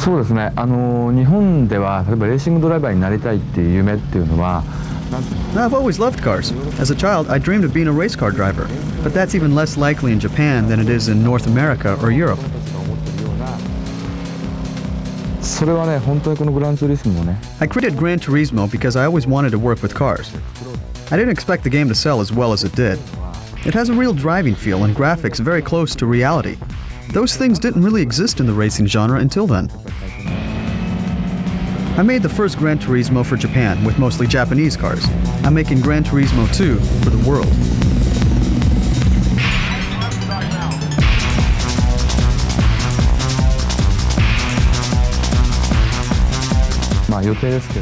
そうですね。日本では例えばレーシングドライバーになりたいっていう夢っていうのは。I've always loved cars. As a child, I dreamed of being a race car driver, but that's even less likely in Japan than it is in North America or Europe. それはね、本当にこのグランツーリスモもね。I created Gran Turismo because I always wanted to work with cars. I didn't expect the game to sell as well as it did. It has a real driving feel and graphics very close to reality. Those things didn't really exist in the racing genre until then. I made the first Gran Turismo for Japan with mostly Japanese cars. I'm making Gran Turismo 2 for the world.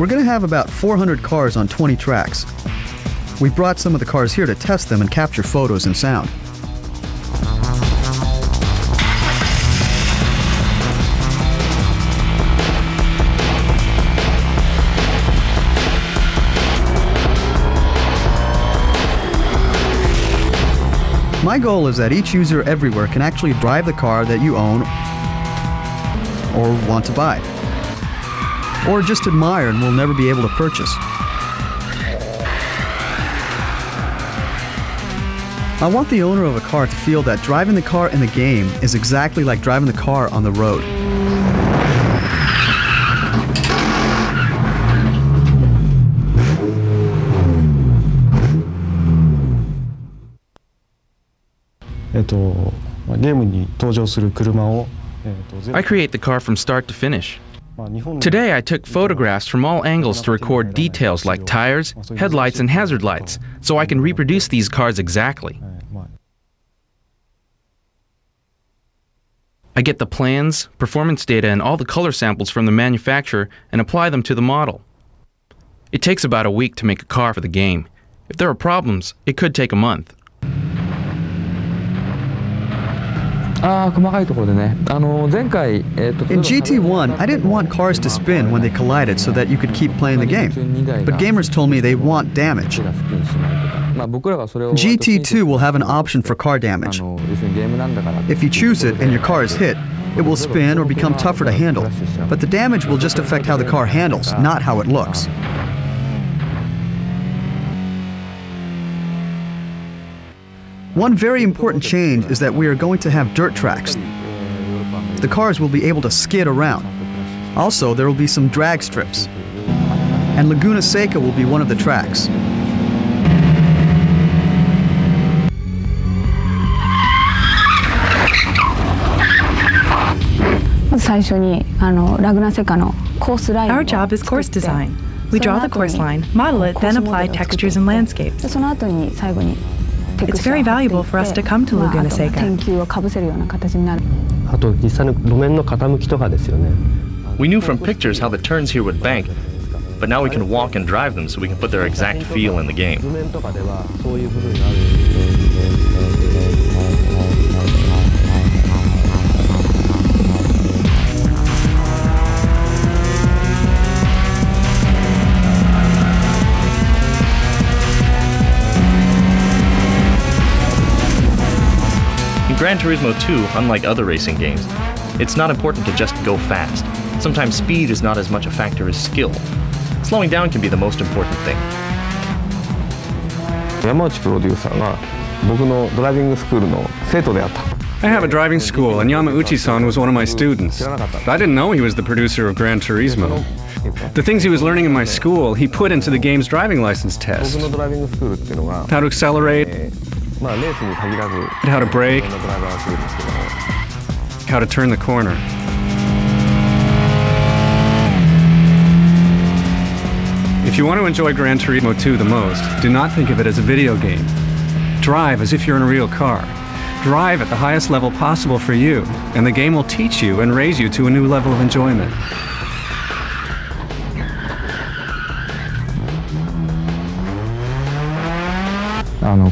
We're going to have about 400 cars on 20 tracks. We brought some of the cars here to test them and capture photos and sound. My goal is that each user everywhere can actually drive the car that you own or want to buy, or just admire and will never be able to purchase. I want the owner of a car to feel that driving the car in the game is exactly like driving the car on the road. I create the car from start to finish. Today I took photographs from all angles to record details like tires, headlights, and hazard lights, so I can reproduce these cars exactly. I get the plans, performance data, and all the color samples from the manufacturer and apply them to the model. It takes about a week to make a car for the game. If there are problems, it could take a month. 細かいところでね、前回、In GT1, I didn't want cars to spin when they collided so that you could keep playing the game. But gamers told me they want damage. GT2 will have an option for car damage. If you choose it and your car is hit, it will spin or become tougher to handle. But the damage will just affect how the car handles, not how it looks. One very important change is that we are going to have dirt tracks. The cars will be able to skid around. Also, there will be some drag strips. And Laguna Seca will be one of the tracks. Our job is course design. We draw the course line, model it, then apply textures and landscapes. It's very valuable for us to come to Laguna Seca. We knew from pictures how the turns here would bank, but now we can walk and drive them so we can put their exact feel in the game. Gran Turismo 2, unlike other racing games, it's not important to just go fast. Sometimes speed is not as much a factor as skill. Slowing down can be the most important thing. Yamauchi producer が僕のドライビングスクールの生徒であった。I have a driving school, and Yamauchi-san was one of my students. I didn't know he was the producer of Gran Turismo. The things he was learning in my school, he put into the game's driving license test. How to accelerate, how to brake, how to turn the corner. If you want to enjoy Gran Turismo 2 the most, do not think of it as a video game. Drive as if you're in a real car. Drive at the highest level possible for you, and the game will teach you and raise you to a new level of enjoyment.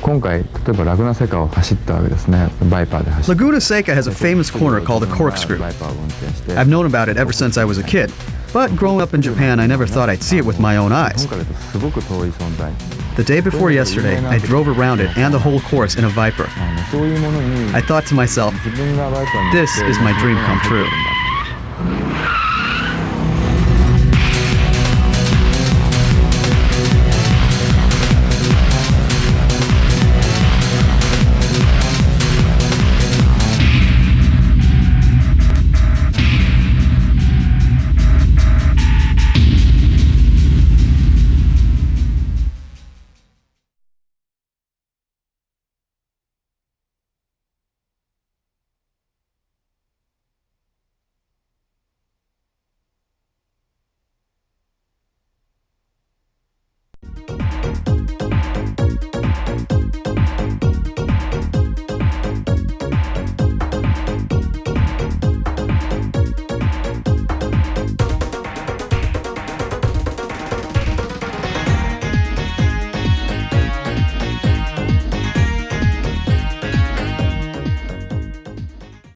今回、例えばラグナセカを走ったわけですね。バイパーで走った。Laguna Seca has a famous corner called the corkscrew. I've known about it ever since I was a kid, but growing up in Japan, I never thought I'd see it with my own eyes. The day before yesterday, I drove around it and the whole course in a Viper. I thought to myself, this is my dream come true.